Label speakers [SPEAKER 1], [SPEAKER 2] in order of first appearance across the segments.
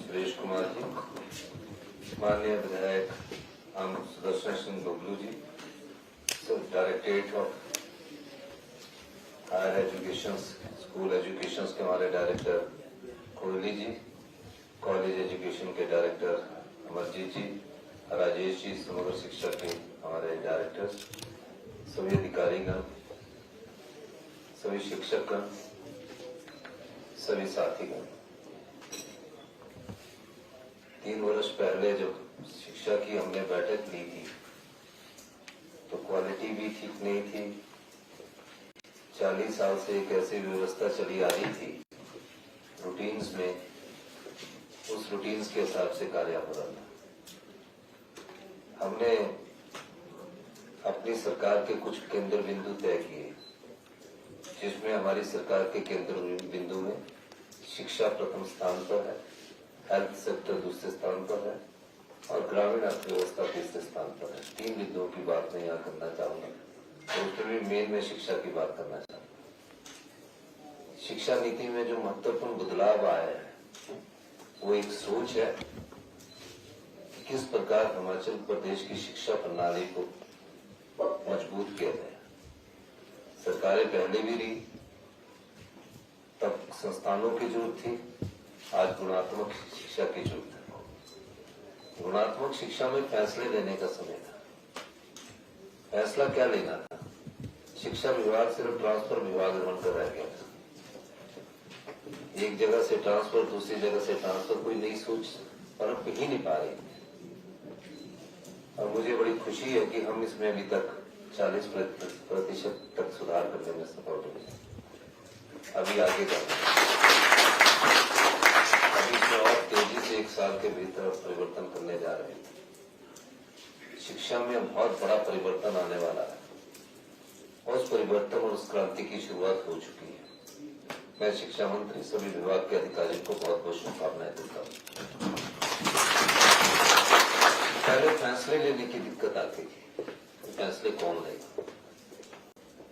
[SPEAKER 1] सुरेश कुमार जी, माननीय विधायक Sudarshan Singh Bablu ji, directorate of higher education school education के हमारे director Kohli ji, college education के डायरेक्टर अमरजीत जी, राजेश जी, समग्र शिक्षा के हमारे डायरेक्टर, सभी अधिकारीगण, सभी शिक्षकगण, सभी साथीगण। 3 वर्ष पहले जब शिक्षा की हमने बैठक ली थी तो क्वालिटी भी ठीक नहीं थी। 40 साल से एक ऐसी व्यवस्था चली आ रही थी रूटीन्स में, उस रूटीन्स के हिसाब से कार्य हो रहा था। हमने अपनी सरकार के कुछ केंद्र बिंदु तय किए, जिसमें हमारी सरकार के केंद्र बिंदु में शिक्षा प्रथम स्थान पर है, हेल्थ सेक्टर दूसरे स्थान पर है और ग्रामीण अर्थव्यवस्था तीसरे स्थान पर है। 3 बिंदुओं की बात मैं यहाँ करना चाहूंगा, तो उसमें भी मेन में शिक्षा की बात करना चाहूंगा। शिक्षा नीति में जो महत्वपूर्ण बदलाव आया है वो एक सोच है कि किस प्रकार हिमाचल प्रदेश की शिक्षा प्रणाली को मजबूत किया जाए। सरकारें पहले भी रही, तब संस्थानों की जरूरत थी, आज गुणात्मक शिक्षा की जरूरत है। गुणात्मक शिक्षा में फैसले लेने का समय था। फैसला क्या लेना था? शिक्षा विभाग सिर्फ ट्रांसफर विभाग बनकर रह गया था। एक जगह से ट्रांसफर, दूसरी जगह से ट्रांसफर, कोई नई सोच पनप ही नहीं पा रही। और मुझे बड़ी खुशी है कि हम इसमें अभी तक 40% तक सुधार करने में सफल हुए। अभी आगे अभी इसमें और तेजी से 1 साल के भीतर परिवर्तन करने जा रहे हैं। शिक्षा में बहुत बड़ा परिवर्तन आने वाला है और उस परिवर्तन और उस क्रांति की शुरुआत हो चुकी है। मैं शिक्षा मंत्री सभी विभाग के अधिकारियों को बहुत बहुत शुभकामनाएं देता हूँ। पहले फैसले लेने की दिक्कत आती थी, फैसले कौन लेगा?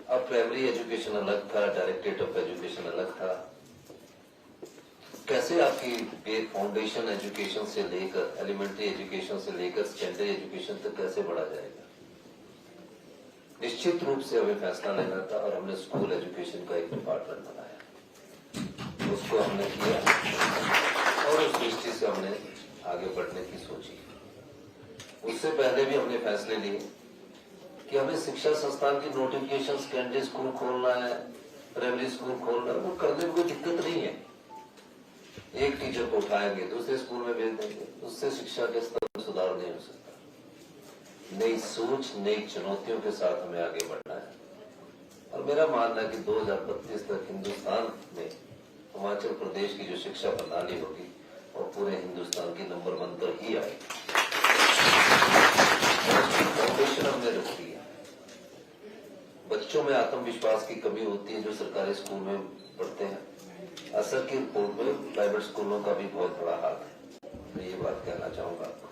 [SPEAKER 1] अब प्राइमरी एजुकेशन अलग था, डायरेक्टरेट ऑफ एजुकेशन अलग था। कैसे आपकी फाउंडेशन एजुकेशन से लेकर एलिमेंट्री एजुकेशन से लेकर सेकेंडरी एजुकेशन तक कैसे बढ़ा जाएगा? निश्चित रूप से हमें फैसला लेना था और हमने स्कूल एजुकेशन का एक डिपार्टमेंट बनाया, उसको हमने किया और उस दृष्टि से हमने आगे बढ़ने की सोची। उससे पहले भी हमने फैसले लिए कि हमें शिक्षा संस्थान की नोटिफिकेशन, सेकेंडरी स्कूल खोलना है, प्राइमरी स्कूल खोलना है, वो करने में कोई दिक्कत नहीं है। एक टीचर को उठाएंगे, दूसरे स्कूल में भेज देंगे, उससे शिक्षा के स्तर में सुधार नहीं हो सकता। नई सोच, नई चुनौतियों के साथ हमें आगे बढ़ना है और मेरा मानना है कि 2032 तक हिंदुस्तान में हिमाचल प्रदेश की जो शिक्षा प्रणाली होगी वो पूरे हिंदुस्तान की नंबर 1 पर ही आएगी। फाउंडेशन हमने रखी है। बच्चों में आत्मविश्वास की कमी होती है जो सरकारी स्कूल में पढ़ते हैं। असर की रिपोर्ट में प्राइवेट स्कूलों का भी बहुत बड़ा हाथ है, मैं ये बात कहना चाहूंगा आपको।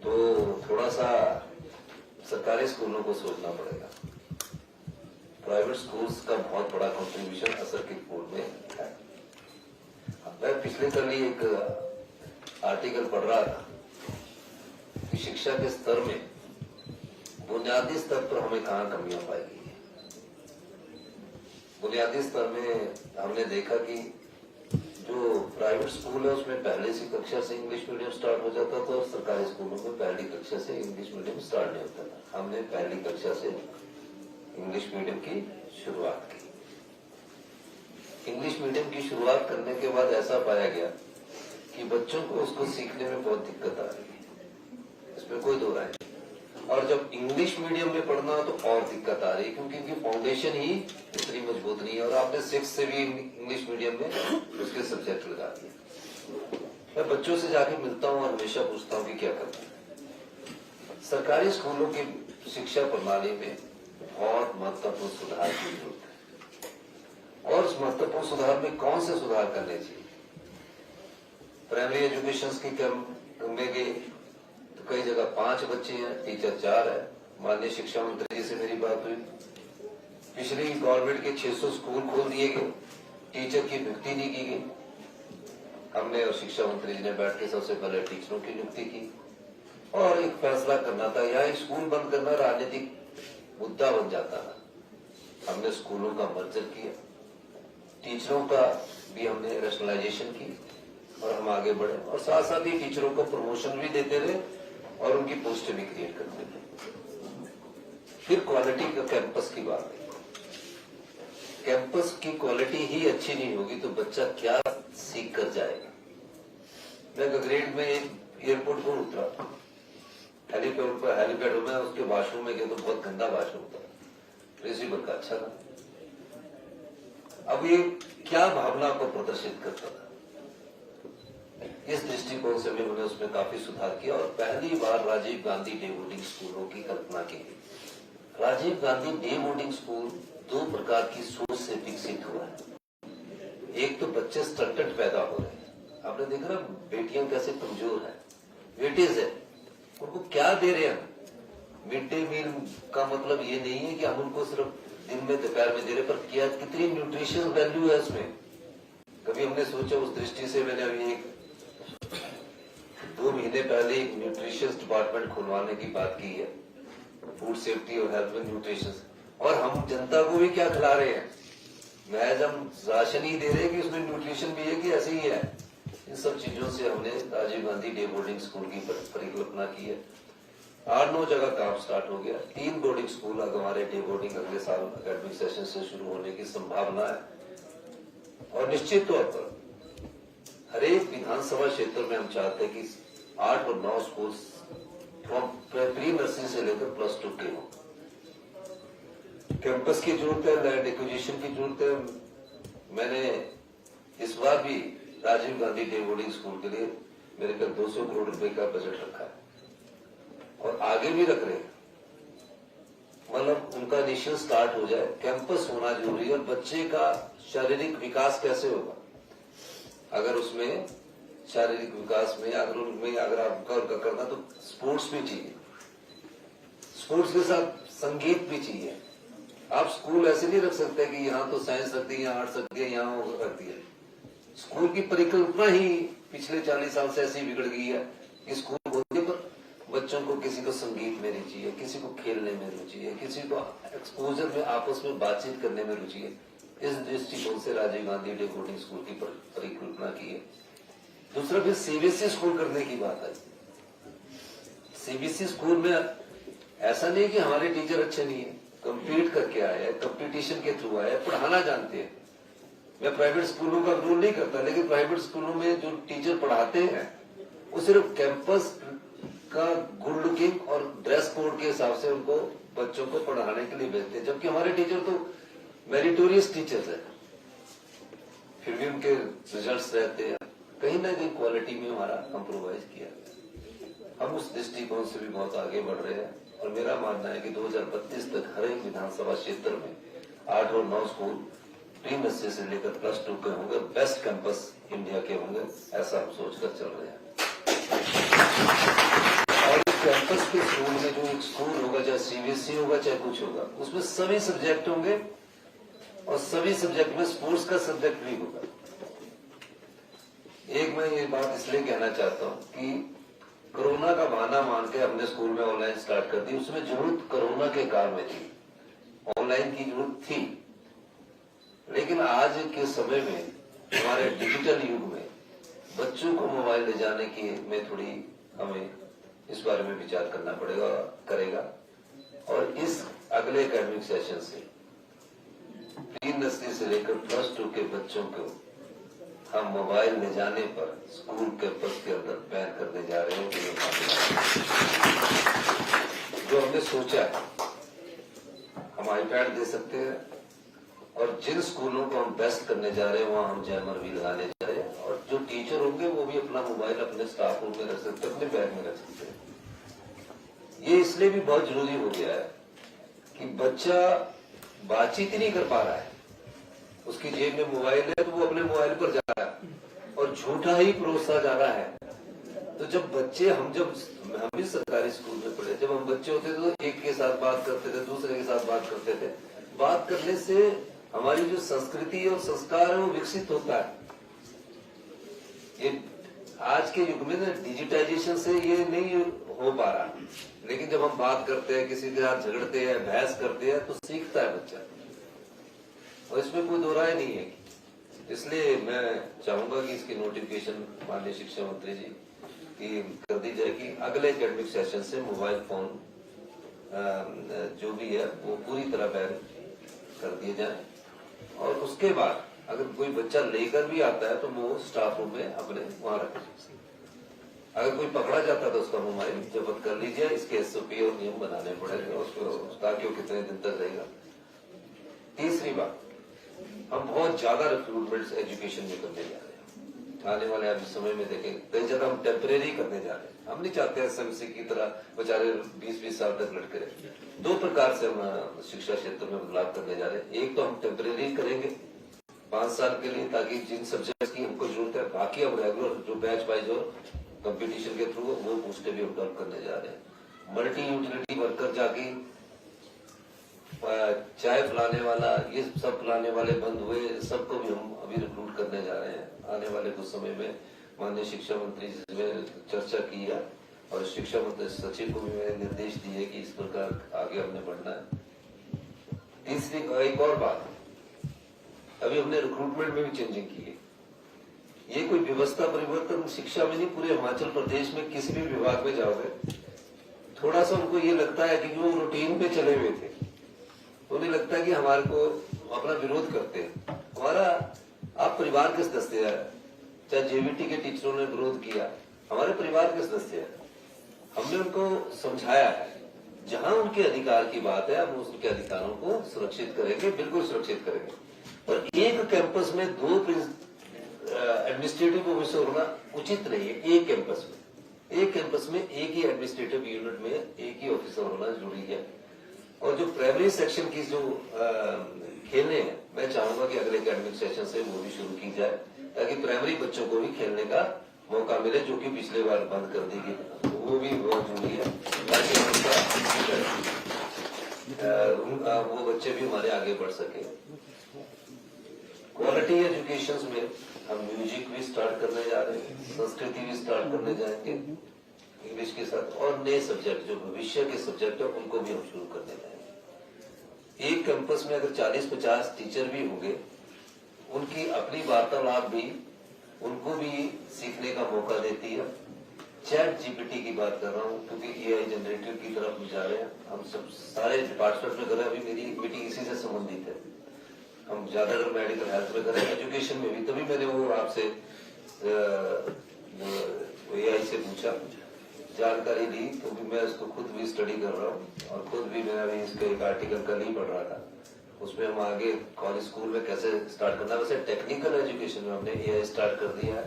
[SPEAKER 1] तो थोड़ा सा सरकारी स्कूलों को सोचना पड़ेगा। प्राइवेट स्कूल्स का बहुत बड़ा कंट्रीब्यूशन असर की रिपोर्ट में है। मैं पिछले कल ही एक आर्टिकल पढ़ रहा था कि शिक्षा के स्तर में बुनियादी स्तर पर हमें कहाँ कमियां पाई गई है। बुनियादी स्तर में हमने देखा कि जो प्राइवेट स्कूल है उसमें पहली सी कक्षा से इंग्लिश मीडियम स्टार्ट हो जाता था और सरकारी स्कूलों में पहली कक्षा से इंग्लिश मीडियम स्टार्ट नहीं होता था। हमने पहली कक्षा से इंग्लिश मीडियम की शुरुआत की। इंग्लिश मीडियम की शुरुआत करने के बाद ऐसा पाया गया कि बच्चों को उसको सीखने में बहुत दिक्कत आ रही है, इसमें कोई दो राय नहीं। और जब इंग्लिश मीडियम में पढ़ना हो तो और दिक्कत आ रही है, क्योंकि उनकी फाउंडेशन ही इतनी मजबूत नहीं है और आपने 6 से भी इंग्लिश मीडियम में उसके सब्जेक्ट लगा दिए। मैं बच्चों से जाके मिलता हूँ और हमेशा पूछता हूँ कि क्या करना है। सरकारी स्कूलों की शिक्षा प्रणाली में बहुत महत्वपूर्ण सुधार की जरूरत है और उस महत्वपूर्ण सुधार में कौन से सुधार करने चाहिए? प्राइमरी एजुकेशन की कम में गए तो कई जगह 5 बच्चे हैं, टीचर 4 है। माननीय शिक्षा मंत्री जी से मेरी बात हुई, पिछली गवर्नमेंट के 600 स्कूल खोल दिए गए, टीचर की नियुक्ति नहीं की गई। हमने और शिक्षा मंत्री जी ने बैठ के सबसे पहले टीचरों की नियुक्ति की और एक फैसला करना था। यहाँ एक स्कूल बंद करना राजनीतिक मुद्दा बन जाता था। हमने स्कूलों का मर्जर किया, टीचरों का भी हमने रैशनलाइजेशन की और हम आगे बढ़े और साथ साथ ही टीचरों को प्रमोशन भी देते रहे और उनकी पोस्टें भी क्रिएट करते थे। फिर क्वालिटी का कैंपस की बात है। कैंपस की क्वालिटी ही अच्छी नहीं होगी तो बच्चा क्या सीख कर जाएगा। मैं गगरेट में एक एयरपोर्ट पर उतरा, हेलीपैड में उसके वॉशरूम में गया तो बहुत गंदा वॉशरूम था, प्रिंसिपल का अच्छा था। अब ये क्या भावना को प्रदर्शित करता था, इस दृष्टिकोण से भी उन्होंने उसमें काफी सुधार किया और पहली बार राजीव गांधी डे बोर्डिंग स्कूलों की कल्पना की गई। Rajiv Gandhi day boarding school दो प्रकार की सोच से विकसित हुआ है। एक तो बच्चे स्टंटेड पैदा हो रहे हैं, आपने देखा ना बेटियां कैसे कमजोर है, वेटेज है, उनको क्या दे रहे हैं। मिड डे मील का मतलब ये नहीं है कि हम उनको सिर्फ दिन में दोपहर में दे रहे, पर क्या कितनी न्यूट्रिशन वैल्यू है उसमें, कभी हमने सोचा। उस दृष्टि से मैंने अभी 2 महीने पहले एक न्यूट्रिशन डिपार्टमेंट खुलवाने की बात की है, फूड सेफ्टी और हेल्थ में न्यूट्रिशन। और हम जनता को भी क्या खिला रहे हैं, महज हम राशन ही दे रहे हैं कि उसमें न्यूट्रिशन भी है कि ऐसे ही है। इन सब चीजों से हमने Rajiv Gandhi day boarding school की परिकल्पना की है। 8-9 जगह काम स्टार्ट हो गया। 3 बोर्डिंग स्कूल हमारे डे बोर्डिंग अगले साल एकेडमिक सेशन से शुरू होने की संभावना है। और निश्चित तौर पर हर एक विधानसभा क्षेत्र में हम चाहते हैं कि 8 और 9 स्कूल प्री नर्सरी से लेकर +2 के हों। कैंपस की जरूरत है, लैंड एक्विजिशन की जरूरत है। मैंने इस बार भी Rajiv Gandhi day boarding school के लिए मेरे पास 200 करोड़ रुपए का बजट रखा है और आगे भी रख रहे हैं। मतलब उनका इनिशियल स्टार्ट हो जाए, कैंपस होना जरूरी है। और बच्चे का शारीरिक विकास कैसे होगा, अगर उसमें शारीरिक विकास में अगर आपका करना तो स्पोर्ट्स भी चाहिए, स्पोर्ट्स के साथ संगीत भी चाहिए। आप स्कूल ऐसे नहीं रख सकते कि यहाँ तो साइंस रख दी, यहाँ आर्ट्स रख दिया, यहाँ रख दिया। स्कूल की परिकल्पना ही पिछले 40 साल से ऐसी बिगड़ गई है कि स्कूल होने पर बच्चों को किसी को संगीत में रुचि है, किसी को खेलने में रुचि है, किसी को एक्सपोजर में आपस में बातचीत करने में रुचि है। इस दृष्टिकोण से Rajiv Gandhi day boarding school की परिकल्पना की है। दूसरा फिर सीबीएसई स्कूल करने की बात है। सीबीएसई स्कूल में ऐसा नहीं कि हमारे टीचर अच्छे नहीं है, कंपीट करके आए हैं, कंपटीशन के थ्रू आए हैं, पढ़ाना जानते हैं। मैं प्राइवेट स्कूलों का विरोध नहीं करता, लेकिन प्राइवेट स्कूलों में जो टीचर पढ़ाते हैं वो सिर्फ कैंपस का गुड लुकिंग और ड्रेस कोड के हिसाब से उनको बच्चों को पढ़ाने के लिए भेजते हैं, जबकि हमारे टीचर तो मेरिटोरियस टीचर्स है, फिर भी उनके रिजल्ट्स रहते हैं। कहीं ना कहीं क्वालिटी में हमारा कंप्रोमाइज किया गया। हम उस दृष्टिकोण से भी बहुत आगे बढ़ रहे हैं और मेरा मानना है कि 2032 तक हर एक विधानसभा क्षेत्र में 8 और 9 स्कूल प्री नर्सरी से लेकर +2 के होंगे, बेस्ट कैंपस इंडिया के होंगे, ऐसा हम सोचकर चल रहे हैं। और इस कैंपस के स्कूल में जो एक स्कूल होगा, चाहे सीबीएसई होगा चाहे कुछ होगा, उसमें सभी सब्जेक्ट होंगे और सभी सब्जेक्ट में स्पोर्ट्स का सब्जेक्ट भी होगा। एक मैं ये बात इसलिए कहना चाहता हूँ कि कोरोना का बहाना मान के हमने स्कूल में ऑनलाइन स्टार्ट कर दी, उसमें जरूरत कोरोना के काल में थी, ऑनलाइन की जरूरत थी। लेकिन आज के समय में हमारे डिजिटल युग में बच्चों को मोबाइल ले जाने की में थोड़ी हमें इस बारे में विचार करना करेगा। और इस अगले एकेडमिक सेशन से प्री नर्सरी से लेकर +2 के बच्चों को हम मोबाइल ले जाने पर स्कूल कैंपस के अंदर बैन करने जा रहे हैं। जो हमने सोचा है, हम आईपैड दे सकते हैं और जिन स्कूलों को हम बेस्ट करने जा रहे हैं वहां हम जैमर भी लगाने जा रहे हैं। और जो टीचर होंगे वो भी अपना मोबाइल अपने स्टाफ रूम में रख सकते हैं, अपने बैग में रख सकते हैं। ये इसलिए भी बहुत जरूरी हो गया है कि बच्चा बातचीत ही नहीं कर पा रहा है, उसकी जेब में मोबाइल है तो वो अपने मोबाइल पर जा रहा है और झूठा ही परोसा जा रहा है। तो जब बच्चे हम भी सरकारी स्कूल में पढ़े, जब हम बच्चे होते थे तो एक के साथ बात करते थे, दूसरे के साथ बात करते थे। बात करने से हमारी जो संस्कृति और संस्कार है वो विकसित होता है। ये आज के युग में ना डिजिटाइजेशन से ये नहीं हो पा रहा, लेकिन जब हम बात करते हैं, किसी के साथ झगड़ते हैं, बहस करते हैं, तो सीखता है बच्चा, और इसमें कोई दो राय नहीं है। इसलिए मैं चाहूंगा कि इसकी नोटिफिकेशन माननीय शिक्षा मंत्री जी की कर दी जाए कि अगले एकेडमिक सेशन से मोबाइल फोन जो भी है वो पूरी तरह बैन कर दिए जाए, और उसके बाद अगर कोई बच्चा लेकर भी आता है तो वो स्टाफ रूम में अपने वहां रखे। अगर कोई पकड़ा जाता है तो उसका मोबाइल जब्त कर लीजिए। इसके एसओपी और नियम बनाने पड़ेंगे, उसका क्यों कितने दिन तक रहेगा। तीसरी बात, हम बहुत ज्यादा रिक्रूटमेंट एजुकेशन में करने जा रहे हैं। आने वाले अभी समय में देखेंगे कई जगह हम टेम्परेरी करने जा रहे हैं। हम नहीं चाहते एसएमसी की तरह बेचारे 20-20 साल तक लटके रहे। दो प्रकार से हम शिक्षा क्षेत्र में बदलाव करने जा रहे हैं। एक तो हम टेम्परेरी करेंगे 5 साल के लिए, ताकि जिन सब्जेक्ट की हमको जरूरत है, बाकी हम रेगुलर जो बैच वाइज और कंपटीशन के थ्रू वो पोस्टें भी हम डेवलप करने जा रहे हैं। मल्टी यूटिलिटी वर्कर जाके चाय पिलाने वाला, ये सब पिलाने वाले बंद हुए, सबको भी हम अभी रिक्रूट करने जा रहे हैं। आने वाले कुछ समय में माननीय शिक्षा मंत्री जी से चर्चा की है, और शिक्षा मंत्री सचिव को भी मैंने निर्देश दिए कि इस प्रकार आगे हमने बढ़ना है। तीसरी एक और बात, अभी हमने रिक्रूटमेंट में भी चेंजिंग की है। ये कोई व्यवस्था परिवर्तन शिक्षा में नहीं, पूरे हिमाचल प्रदेश में किसी भी विभाग में जाओगे, थोड़ा सा उनको ये लगता है कि वो रूटीन पे चले हुए थे, उन्हें लगता है कि हमारे को अपना विरोध करते हैं। हमारा आप परिवार के सदस्य है, चाहे जेबीटी के टीचरों ने विरोध किया, हमारे परिवार के सदस्य है। हमने उनको समझाया है, जहां उनके अधिकार की बात है हम उनके अधिकारों को सुरक्षित करेंगे, बिल्कुल सुरक्षित करेंगे। और एक कैंपस में 2 एडमिनिस्ट्रेटिव ऑफिसर होना उचित नहीं है। एक कैंपस में एक ही एडमिनिस्ट्रेटिव यूनिट में एक ही ऑफिसर होना जरूरी है। और जो प्राइमरी सेक्शन की जो खेलने हैं, मैं चाहूंगा कि अगले एकेडमिक सेशन से वो भी शुरू की जाए, ताकि प्राइमरी बच्चों को भी खेलने का मौका मिले, जो कि पिछले बार बंद कर दी गई। तो वो भी बहुत जरूरी है, ताकि वो बच्चे भी हमारे आगे बढ़ सके। क्वालिटी एजुकेशन में हम म्यूजिक भी स्टार्ट करने जा रहे हैं, संस्कृति भी स्टार्ट करने जाएंगे इंग्लिश के साथ, और नए सब्जेक्ट जो भविष्य के सब्जेक्ट है उनको भी हम शुरू करने जाएंगे। एक कैंपस में अगर 40-50 टीचर भी होंगे, उनकी अपनी वार्तालाप भी उनको भी सीखने का मौका देती है। चैट जीपीटी की बात कर रहा हूँ, क्योंकि एआई जनरेटिव की तरफ जा रहे हैं। हम सब सारे डिपार्टमेंट में कर रहे हैं। अभी मेरी मीटिंग इसी से संबंधित है। हम ज्यादातर मेडिकल हेल्थ में करें, एजुकेशन में भी। तभी मैंने वो आपसे एआई से पूछा, जानकारी दी, क्योंकि मैं इसको खुद भी स्टडी कर रहा हूँ, और खुद भी मैं अभी इसका एक आर्टिकल कल ही पढ़ रहा था। उसमें हम आगे कॉलेज स्कूल में कैसे स्टार्ट करना। वैसे टेक्निकल एजुकेशन में हमने एआई स्टार्ट कर दिया है,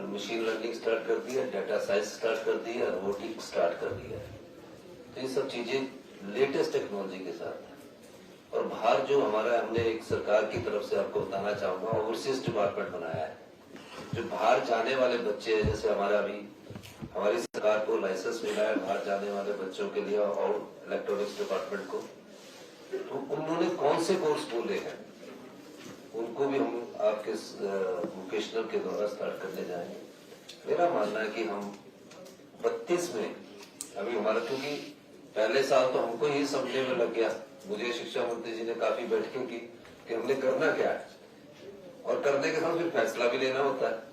[SPEAKER 1] मशीन लर्निंग स्टार्ट कर दिया, डाटा साइंस स्टार्ट कर दिया, रोबोटिक्स स्टार्ट कर दिया है। तो ये सब चीजें लेटेस्ट टेक्नोलॉजी के साथ है। और बाहर जो हमारा, हमने एक सरकार की तरफ से आपको बताना चाहूंगा, ओवरसीज डिपार्टमेंट बनाया है। जो बाहर जाने वाले बच्चे हैं, जैसे हमारा अभी हमारी सरकार को लाइसेंस मिला है बाहर जाने वाले बच्चों के लिए, और इलेक्ट्रॉनिक्स डिपार्टमेंट को, तो उन्होंने कौन से कोर्स बोले हैं उनको भी हम आपके वोकेशनल के द्वारा स्टार्ट करने जाएंगे। मेरा मानना है कि हम 32 में अभी हमारा, क्योंकि पहले साल तो हमको ही समझने में लग गया। मुझे शिक्षा मंत्री जी ने काफी बैठकें की कि हमने करना क्या है, और करने के साथ फिर फैसला भी लेना होता है।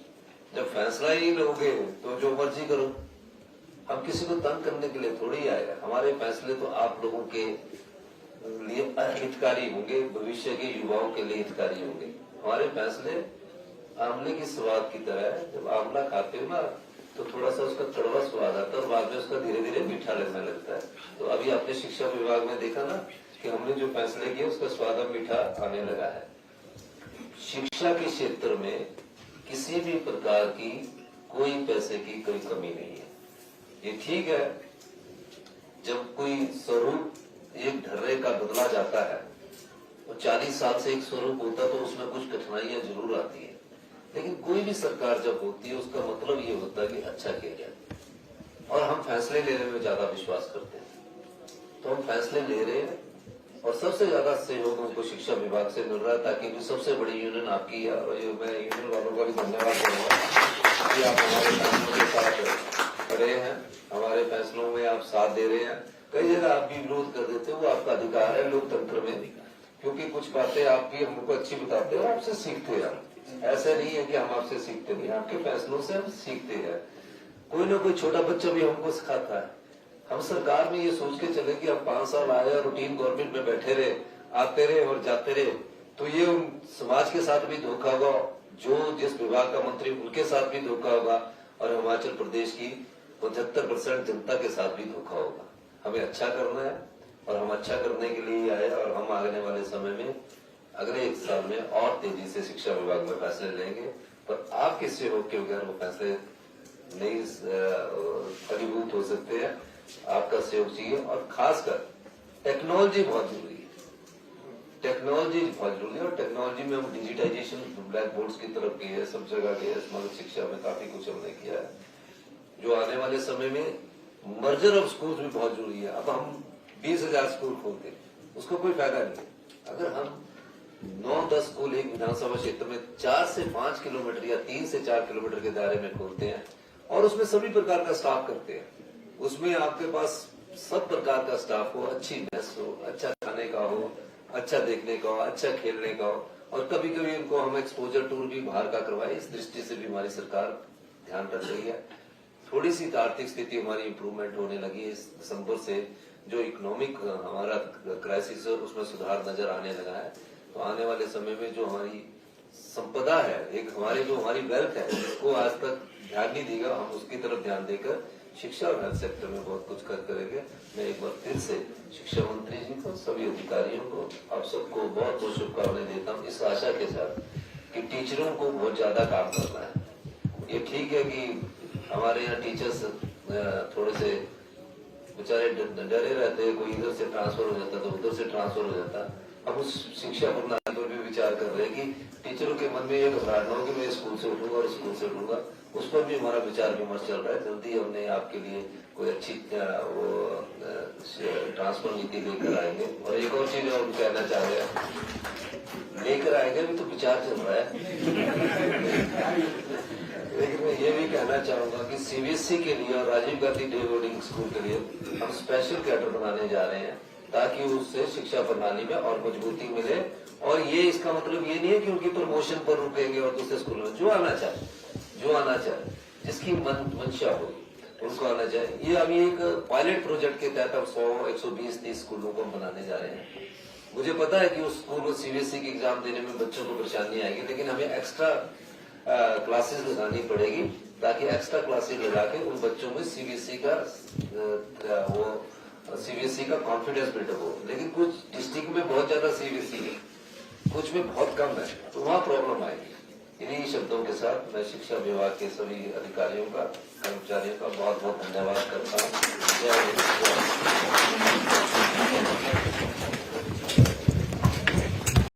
[SPEAKER 1] जब फैसला ही लोगे तो जो मर्जी करो। हम किसी को तंग करने के लिए थोड़ी आए हैं। हमारे फैसले तो आप लोगों के लिए हितकारी होंगे, भविष्य के युवाओं के लिए हितकारी होंगे। हमारे फैसले आमले की स्वाद की तरह है। जब आमला खाते हो ना, तो थोड़ा सा उसका कड़वा स्वाद आता है, और बाद में उसका धीरे धीरे मीठा लगने लगता है। तो अभी आपने शिक्षा विभाग में देखा ना कि हमने जो फैसले किए उसका स्वाद अब मीठा आने लगा है। शिक्षा के क्षेत्र में किसी भी प्रकार की कोई पैसे की कोई कमी नहीं है। ये ठीक है, जब कोई स्वरूप एक ढर्रे का बदला जाता है, और 40 साल से एक स्वरूप होता तो उसमें कुछ कठिनाइयां जरूर आती है, लेकिन कोई भी सरकार जब होती है उसका मतलब ये होता है कि अच्छा किया जाए, और हम फैसले लेने में ज्यादा विश्वास करते हैं। तो हम फैसले ले रहे हैं, और सबसे ज्यादा सहयोग हमको शिक्षा विभाग से मिल रहा है, ताकि सबसे बड़ी यूनियन आपकी है, और मैं यूनियन वालों का भी धन्यवाद करूंगा। आप हमारे फैसलों के साथ खड़े हैं, हमारे फैसलों में आप साथ दे रहे हैं। कई जगह आप भी विरोध कर देते हो, वो आपका अधिकार है लोकतंत्र में, क्योंकि कुछ बातें आप भी हमको अच्छी बताते हो, आपसे सीखते हैं हम। ऐसा नहीं है कि हम आपसे सीखते नहीं, आपके फैसलों से हम सीखते हैं। कोई ना कोई छोटा बच्चा भी हमको सिखाता है। हम सरकार में ये सोच के चले कि हम 5 साल आए और रूटीन गवर्नमेंट में बैठे रहे, आते रहे और जाते रहे, तो ये समाज के साथ भी धोखा होगा, जो जिस विभाग का मंत्री उनके साथ भी धोखा होगा, और हिमाचल प्रदेश की 75% जनता के साथ भी धोखा होगा। हमें अच्छा करना है और हम अच्छा करने के लिए आए, और हम आने वाले समय में अगले 1 साल में और तेजी से शिक्षा विभाग में फैसले लेंगे, पर आपके सहयोग के बगैर वो फैसले नहीं फलीभूत हो सकते हैं। आपका सहयोग चाहिए, और खासकर टेक्नोलॉजी बहुत जरूरी है। टेक्नोलॉजी बहुत जरूरी है, और टेक्नोलॉजी में हम डिजिटाइजेशन ब्लैक बोर्ड्स की तरफ गए, सब जगह गए, समग्र शिक्षा में काफी कुछ हमने किया है। जो आने वाले समय में मर्जर ऑफ स्कूल भी बहुत जरूरी है। अब हम 20,000 स्कूल खोलते, उसको कोई फायदा नहीं। अगर हम 9-10 स्कूल एक विधानसभा क्षेत्र में 4 से 5 किलोमीटर या 3 से 4 किलोमीटर के दायरे में खोलते हैं, और उसमें सभी प्रकार का स्टाफ करते हैं, उसमें आपके पास सब प्रकार का स्टाफ हो, अच्छी मेस हो, अच्छा खाने का हो, अच्छा देखने का हो, अच्छा खेलने का हो, और कभी कभी उनको हम एक्सपोजर टूर भी बाहर का करवाए। इस दृष्टि से भी हमारी सरकार ध्यान रख रही है। थोड़ी सी आर्थिक स्थिति हमारी इंप्रूवमेंट होने लगी है इस दिसंबर से, जो इकोनॉमिक हमारा क्राइसिस है उसमें सुधार नजर आने लगा है। तो आने वाले समय में जो हमारी संपदा है, एक हमारी वेल्थ है, जिसको आज तक ध्यान नहीं देगा, हम उसकी तरफ ध्यान देकर शिक्षा और हेल्थ सेक्टर में बहुत कुछ करेंगे। मैं एक बार फिर से शिक्षा मंत्री जी को, सभी अधिकारियों को, आप सबको बहुत बहुत शुभकामनाएं देता हूँ, इस आशा के साथ कि टीचरों को बहुत ज्यादा काम करना है। ये ठीक है कि हमारे यहाँ टीचर्स थोड़े से बेचारे डरे रहते हैं, कोई इधर से ट्रांसफर हो जाता तो उधर से ट्रांसफर हो जाता। अब उस शिक्षा प्रणाली पर भी विचार कर रहे हैं कि टीचरों के मन में ये घबराहट न हो कि मैं स्कूल से उठूंगा और स्कूल से उठूंगा। उस पर भी हमारा विचार विमर्श चल रहा है। जल्दी हमने आपके लिए कोई अच्छी वो ट्रांसफर नीति लेकर आएंगे। और एक और चीज और कहना चाह रहे हैं, लेकर आएंगे, अभी तो विचार चल रहा है। लेकिन मैं ये भी कहना चाहूंगा कि सीबीएसई के लिए और Rajiv Gandhi day boarding school के लिए हम स्पेशल कैडर बनाने जा रहे हैं, ताकि उससे शिक्षा प्रणाली में और मजबूती मिले। और ये इसका मतलब ये नहीं है कि उनकी प्रमोशन पर रुकेंगे और दूसरे स्कूल में जो आना चाहे, जिसकी मंशा हो उनको आना चाहिए। ये अभी एक पायलट प्रोजेक्ट के तहत हम 100, 120, 30 स्कूलों को बनाने जा रहे हैं। मुझे पता है कि उस स्कूल को सीबीएसई की एग्जाम देने में बच्चों को परेशानी आएगी, लेकिन हमें एक्स्ट्रा क्लासेस लगानी पड़ेगी, ताकि एक्स्ट्रा क्लासेस लगा के उन बच्चों में सीबीएसई का कॉन्फिडेंस बिल्डअप हो। लेकिन कुछ डिस्ट्रिक्ट में बहुत ज्यादा सीबीएसई है, कुछ में बहुत कम है, तो वहाँ प्रॉब्लम आएगी। इन्हीं शब्दों के साथ मैं शिक्षा विभाग के सभी अधिकारियों का, कर्मचारियों का बहुत बहुत धन्यवाद करता हूँ।